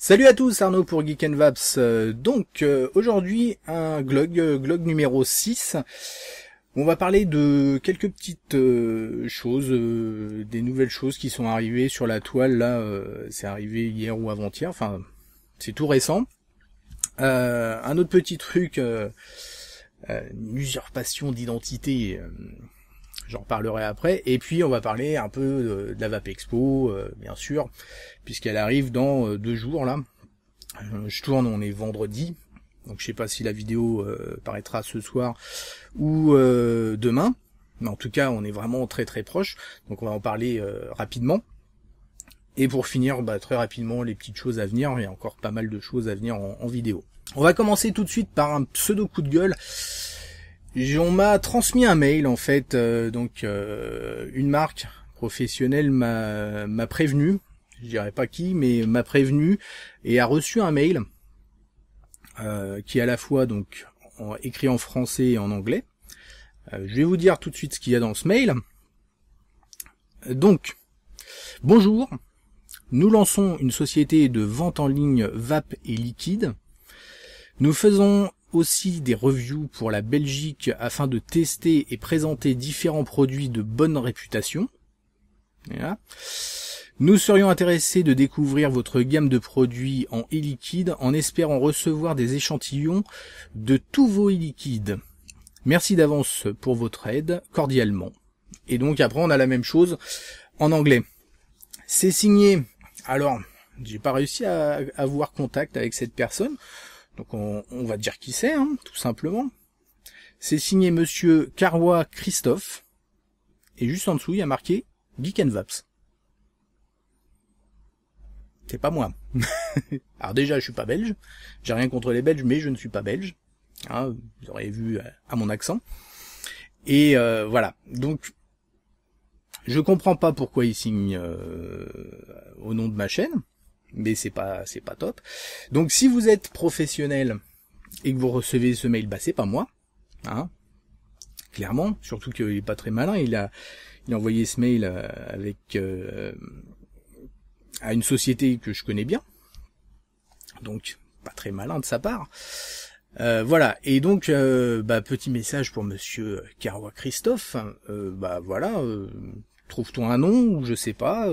Salut à tous, Arnaud pour Geek and Vaps. Aujourd'hui un glog numéro 6. On va parler de quelques petites choses, des nouvelles choses qui sont arrivées sur la toile. Là, c'est arrivé hier ou avant-hier, enfin c'est tout récent. Un autre petit truc, une usurpation d'identité, j'en parlerai après. Et puis on va parler un peu de la Vap Expo, bien sûr, puisqu'elle arrive dans 2 jours là. Je tourne, on est vendredi, donc je sais pas si la vidéo paraîtra ce soir ou demain, mais en tout cas on est vraiment très très proche, donc on va en parler rapidement. Et pour finir, très rapidement les petites choses à venir, il y a encore pas mal de choses à venir en vidéo. On va commencer tout de suite par un pseudo coup de gueule. On m'a transmis un mail en fait, une marque professionnelle m'a prévenu, je dirais pas qui, mais m'a prévenu et a reçu un mail qui est à la fois donc écrit en français et en anglais. Je vais vous dire tout de suite ce qu'il y a dans ce mail. Donc, bonjour, nous lançons une société de vente en ligne Vap et liquide. Nous faisons aussi des reviews pour la Belgique afin de tester et présenter différents produits de bonne réputation. Voilà. Nous serions intéressés de découvrir votre gamme de produits en e-liquide en espérant recevoir des échantillons de tous vos e-liquides. Merci d'avance pour votre aide, cordialement. Et donc après on a la même chose en anglais. C'est signé, alors j'ai pas réussi à avoir contact avec cette personne, donc on va dire qui c'est, tout simplement. C'est signé Monsieur Carrois Christophe, et juste en dessous il y a marqué Geek and Vaps. C'est pas moi. Alors déjà, je suis pas belge. J'ai rien contre les Belges, mais je ne suis pas belge. Vous aurez vu à mon accent. Et voilà. Donc, je comprends pas pourquoi il signe au nom de ma chaîne, mais c'est pas top. Donc, si vous êtes professionnel et que vous recevez ce mail, c'est pas moi. Clairement. Surtout qu'il est pas très malin. Il a envoyé ce mail avec à une société que je connais bien, donc pas très malin de sa part. Voilà, et donc petit message pour Monsieur Carrois Christophe. Trouve-toi un nom, ou je sais pas,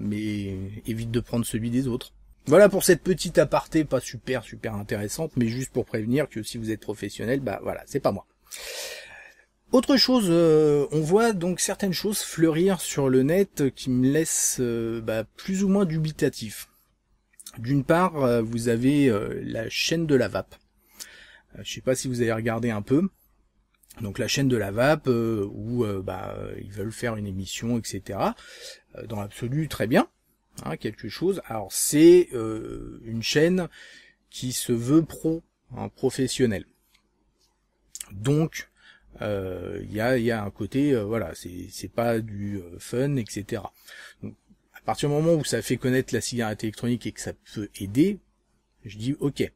mais évite de prendre celui des autres. Voilà pour cette petite aparté, pas super intéressante, mais juste pour prévenir que si vous êtes professionnel, voilà, c'est pas moi. Autre chose, on voit donc certaines choses fleurir sur le net qui me laissent plus ou moins dubitatif. D'une part, vous avez la chaîne de la Vap. Je sais pas si vous avez regardé un peu. Donc la chaîne de la Vap, où ils veulent faire une émission, etc. Dans l'absolu, très bien. Quelque chose. Alors c'est une chaîne qui se veut professionnelle. Donc il y a un côté c'est pas du fun, etc. Donc, à partir du moment où ça fait connaître la cigarette électronique et que ça peut aider, je dis ok.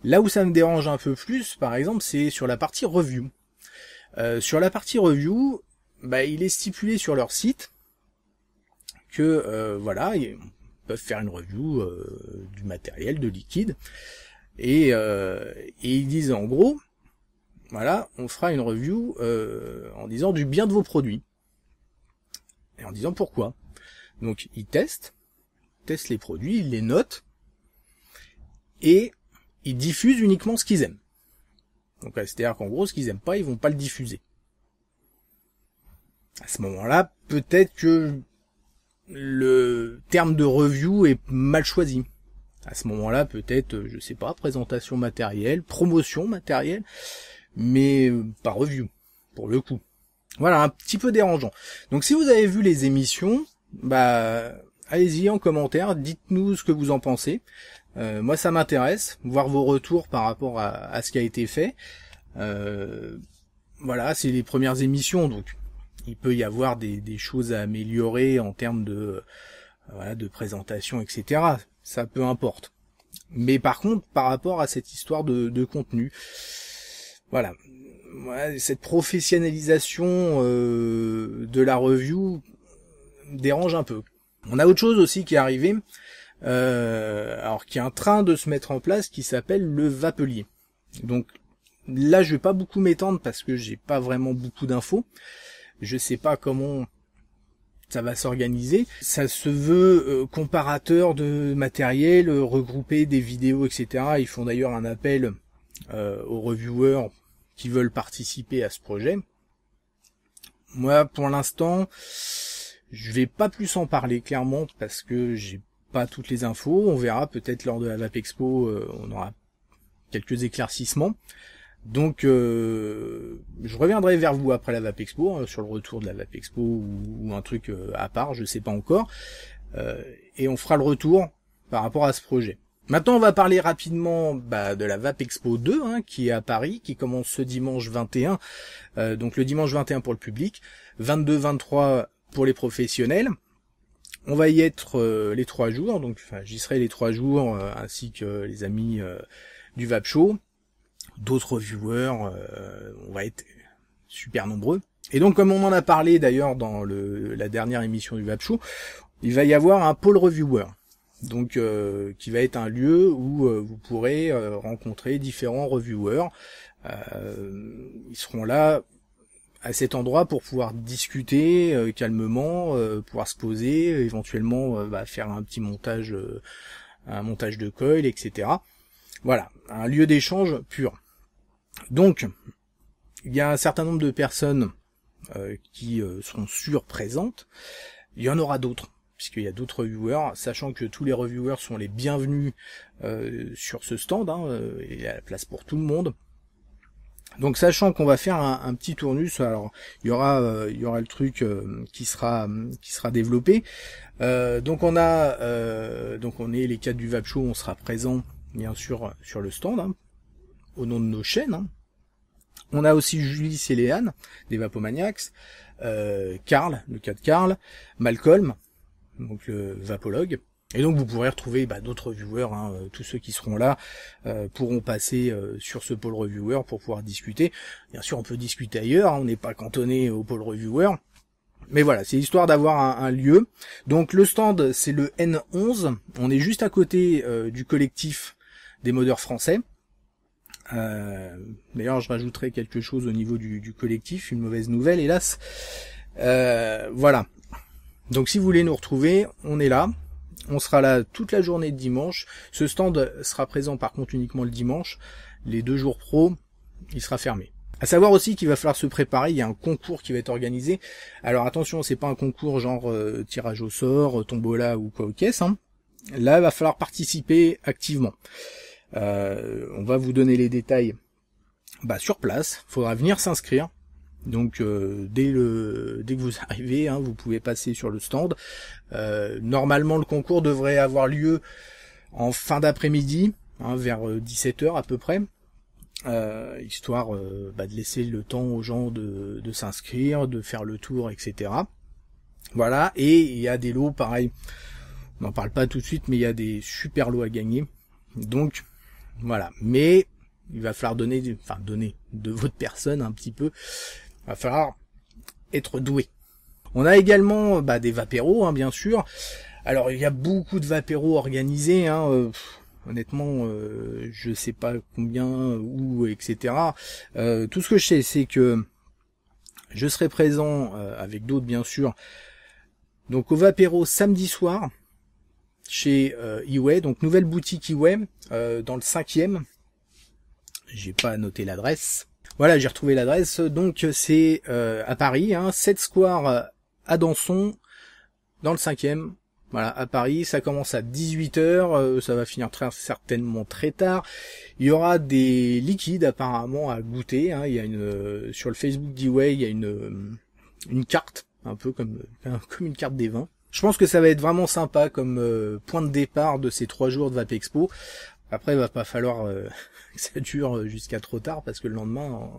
Là où ça me dérange un peu plus, par exemple, c'est sur la partie review. Sur la partie review, il est stipulé sur leur site que ils peuvent faire une review du matériel, de liquide, et ils disent en gros, voilà, on fera une review en disant du bien de vos produits. Et en disant pourquoi. Donc ils testent les produits, ils les notent, et ils diffusent uniquement ce qu'ils aiment. Donc c'est-à-dire qu'en gros, ce qu'ils aiment pas, ils vont pas le diffuser. À ce moment-là, peut-être que le terme de review est mal choisi. À ce moment-là, peut-être, je sais pas, présentation matérielle, promotion matérielle, mais pas review, pour le coup. Voilà, un petit peu dérangeant. Donc si vous avez vu les émissions, allez-y en commentaire, dites-nous ce que vous en pensez. Moi ça m'intéresse, voir vos retours par rapport à ce qui a été fait. Voilà, c'est les premières émissions, donc il peut y avoir des choses à améliorer en termes de présentation, etc. Ça peu importe. Mais par contre, par rapport à cette histoire de contenu, voilà, cette professionnalisation de la review dérange un peu. On a autre chose aussi qui est arrivé, alors qui est en train de se mettre en place, qui s'appelle le Vapelier. Donc là, je vais pas beaucoup m'étendre parce que j'ai pas vraiment beaucoup d'infos. Je sais pas comment ça va s'organiser. Ça se veut comparateur de matériel, regrouper des vidéos, etc. Ils font d'ailleurs un appel aux reviewers qui veulent participer à ce projet. Moi, pour l'instant, je vais pas plus en parler clairement parce que j'ai pas toutes les infos. On verra peut-être lors de la Vapexpo, on aura quelques éclaircissements. Donc, je reviendrai vers vous après la Vapexpo, hein, sur le retour de la Vapexpo ou un truc à part, je sais pas encore. Et on fera le retour par rapport à ce projet. Maintenant, on va parler rapidement de la Vapexpo 2, hein, qui est à Paris, qui commence ce dimanche 21. Donc le dimanche 21 pour le public, 22-23 pour les professionnels. On va y être les 3 jours, donc j'y serai les 3 jours, ainsi que les amis du Vap Show. D'autres reviewers, on va être super nombreux. Et donc, comme on en a parlé d'ailleurs dans la dernière émission du Vap Show, il va y avoir un pôle reviewer, donc qui va être un lieu où vous pourrez rencontrer différents reviewers. Ils seront là à cet endroit pour pouvoir discuter calmement, pouvoir se poser, éventuellement faire un petit montage, un montage de coil, etc. Voilà, un lieu d'échange pur. Donc, il y a un certain nombre de personnes qui seront sûres présentes. Il y en aura d'autres, puisqu'il y a d'autres reviewers, sachant que tous les reviewers sont les bienvenus sur ce stand, hein, il y a la place pour tout le monde. Donc, sachant qu'on va faire un petit tournus, alors il y aura le truc qui sera développé. Donc on est les 4 du Vap Show, on sera présents bien sûr sur le stand, hein, au nom de nos chaînes. Hein. On a aussi Julie et Léane, des Vapomaniacs, Karl, le cas de Karl, Malcolm, donc le vapologue. Et donc vous pourrez retrouver d'autres reviewers, hein, tous ceux qui seront là pourront passer sur ce pôle reviewer pour pouvoir discuter. Bien sûr on peut discuter ailleurs, hein, on n'est pas cantonné au pôle reviewer. Mais voilà, c'est histoire d'avoir un lieu. Donc le stand c'est le N11, on est juste à côté du collectif des modeurs français. D'ailleurs je rajouterai quelque chose au niveau du collectif, une mauvaise nouvelle hélas. Voilà. Donc si vous voulez nous retrouver, on est là. On sera là toute la journée de dimanche. Ce stand sera présent par contre uniquement le dimanche. Les 2 jours pro, il sera fermé. À savoir aussi qu'il va falloir se préparer, il y a un concours qui va être organisé. Alors attention, c'est pas un concours genre tirage au sort, tombola ou quoi aux caisses. Hein. Là, il va falloir participer activement. On va vous donner les détails sur place. Il faudra venir s'inscrire. Donc dès que vous arrivez, hein, vous pouvez passer sur le stand. Normalement le concours devrait avoir lieu en fin d'après-midi, hein, vers 17h à peu près, histoire de laisser le temps aux gens de s'inscrire, de faire le tour, etc. Voilà, et il y a des lots pareil, on n'en parle pas tout de suite, mais il y a des super lots à gagner. Donc voilà, mais il va falloir donner de votre personne un petit peu. Il va falloir être doué. On a également des vapéros, hein, bien sûr. Alors il y a beaucoup de vapéros organisés, hein, honnêtement, je sais pas combien, où, etc. Tout ce que je sais, c'est que je serai présent avec d'autres, bien sûr. Donc au vapéro samedi soir chez Iway, donc nouvelle boutique Iway dans le 5e. J'ai pas noté l'adresse. Voilà, j'ai retrouvé l'adresse, donc c'est à Paris, hein, 7 Square à Danson, dans le 5e, voilà, à Paris, ça commence à 18h, ça va finir très certainement très tard. Il y aura des liquides apparemment à goûter, hein, il y a sur le Facebook d'Iway, il y a une carte, un peu comme une carte des vins. Je pense que ça va être vraiment sympa comme point de départ de ces 3 jours de Vapexpo. Après, il va pas falloir que ça dure jusqu'à trop tard, parce que le lendemain,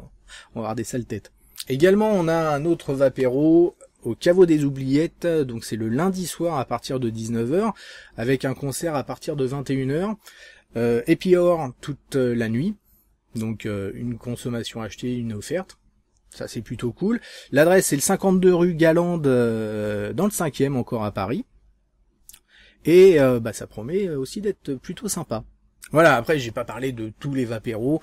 on va avoir des sales têtes. Également, on a un autre vapéro au Caveau des Oubliettes, donc c'est le lundi soir à partir de 19h, avec un concert à partir de 21h, et puis hors toute la nuit, donc une consommation achetée, une offerte. Ça c'est plutôt cool. L'adresse c'est le 52 rue Galande, dans le 5e encore à Paris. et ça promet aussi d'être plutôt sympa. Voilà, après j'ai pas parlé de tous les vapéros,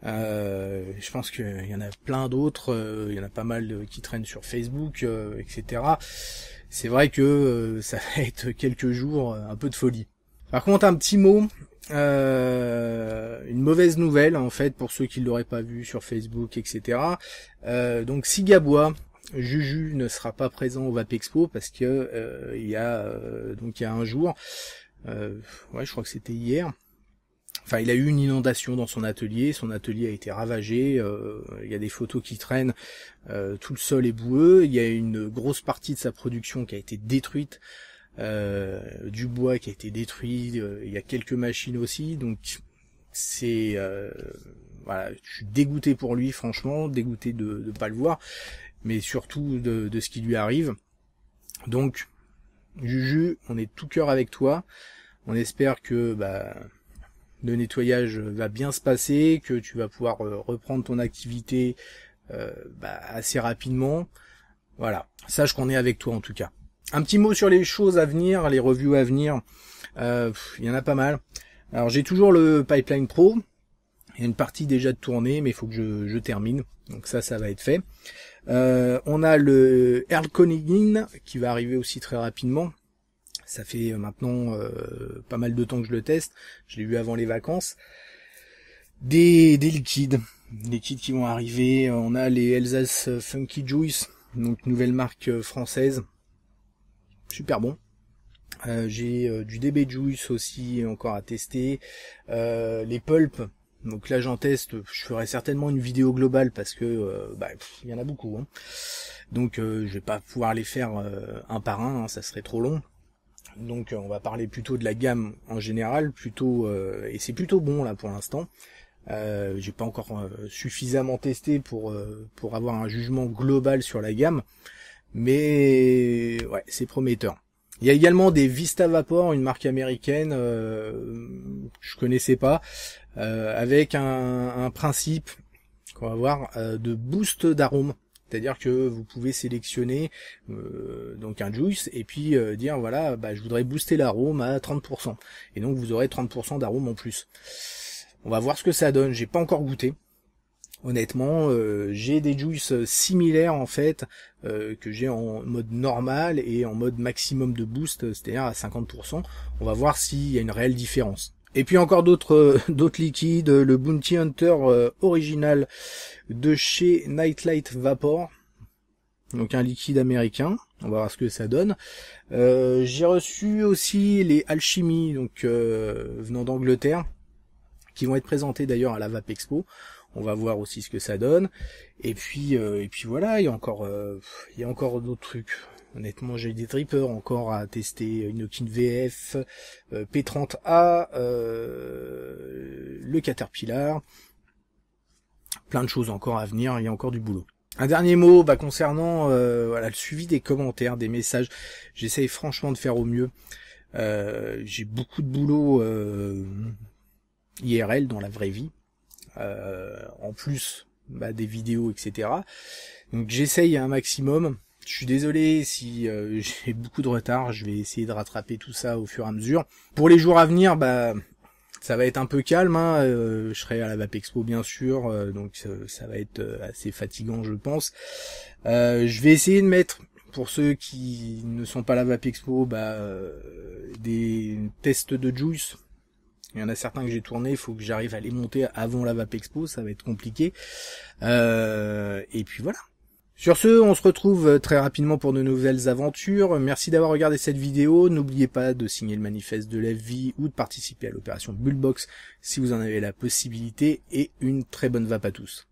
je pense qu'il y en a plein d'autres, il y en a pas mal qui traînent sur Facebook, etc. C'est vrai que ça va être quelques jours un peu de folie. Par contre, un petit mot, une mauvaise nouvelle en fait pour ceux qui l'auraient pas vu sur Facebook, etc. Donc Sigabois, Juju ne sera pas présent au Vapexpo parce que il y a un jour, je crois que c'était hier. Enfin, il a eu une inondation dans son atelier a été ravagé, il y a des photos qui traînent, tout le sol est boueux, il y a une grosse partie de sa production qui a été détruite, du bois qui a été détruit, il y a quelques machines aussi, donc c'est... je suis dégoûté pour lui, franchement, dégoûté de pas le voir, mais surtout de ce qui lui arrive. Donc, Juju, on est tout cœur avec toi, on espère que... le nettoyage va bien se passer, que tu vas pouvoir reprendre ton activité assez rapidement. Voilà, sache qu'on est avec toi en tout cas. Un petit mot sur les choses à venir, les reviews à venir. Il y en a pas mal. Alors j'ai toujours le Pipeline Pro. Il y a une partie déjà de tournée, mais il faut que je termine. Donc ça va être fait. On a le Earl Konigin qui va arriver aussi très rapidement. Ça fait maintenant pas mal de temps que je le teste. Je l'ai eu avant les vacances. Des liquides qui vont arriver. On a les Elsace Funky Juice, donc nouvelle marque française. Super bon. J'ai du DB Juice aussi encore à tester. Les pulps. Donc là j'en teste. Je ferai certainement une vidéo globale parce que il y en a beaucoup. Hein. Donc je vais pas pouvoir les faire un par un. Hein, ça serait trop long. Donc on va parler plutôt de la gamme en général, et c'est plutôt bon là pour l'instant. J'ai pas encore suffisamment testé pour avoir un jugement global sur la gamme, mais ouais, c'est prometteur. Il y a également des Vista Vapor, une marque américaine, je connaissais pas, avec un principe qu'on va voir de boost d'arôme. C'est-à-dire que vous pouvez sélectionner donc un juice et puis dire voilà, je voudrais booster l'arôme à 30%. Et donc vous aurez 30% d'arôme en plus. On va voir ce que ça donne. J'ai pas encore goûté. Honnêtement, j'ai des juices similaires en fait que j'ai en mode normal et en mode maximum de boost, c'est-à-dire à 50%. On va voir s'il y a une réelle différence. Et puis encore d'autres liquides, le Bounty Hunter original de chez Nightlight Vapor, donc un liquide américain, on va voir ce que ça donne. J'ai reçu aussi les Alchemy, donc venant d'Angleterre, qui vont être présentés d'ailleurs à la Vapexpo. On va voir aussi ce que ça donne. Et puis voilà, il y a encore d'autres trucs. Honnêtement, j'ai des drippers encore à tester, une Inokin VF, P30A, le Caterpillar, plein de choses encore à venir, il y a encore du boulot. Un dernier mot concernant le suivi des commentaires, des messages. J'essaye franchement de faire au mieux. J'ai beaucoup de boulot IRL dans la vraie vie, en plus des vidéos, etc. Donc j'essaye un maximum. Je suis désolé si j'ai beaucoup de retard, je vais essayer de rattraper tout ça au fur et à mesure. Pour les jours à venir, ça va être un peu calme, hein. Je serai à la Vapexpo bien sûr, donc ça va être assez fatigant je pense. Je vais essayer de mettre, pour ceux qui ne sont pas à la Vapexpo, des tests de juice. Il y en a certains que j'ai tournés, il faut que j'arrive à les monter avant la Vapexpo, ça va être compliqué. Et puis voilà. Sur ce, on se retrouve très rapidement pour de nouvelles aventures. Merci d'avoir regardé cette vidéo. N'oubliez pas de signer le manifeste de la vie ou de participer à l'opération Bullbox si vous en avez la possibilité. Et une très bonne vape à tous.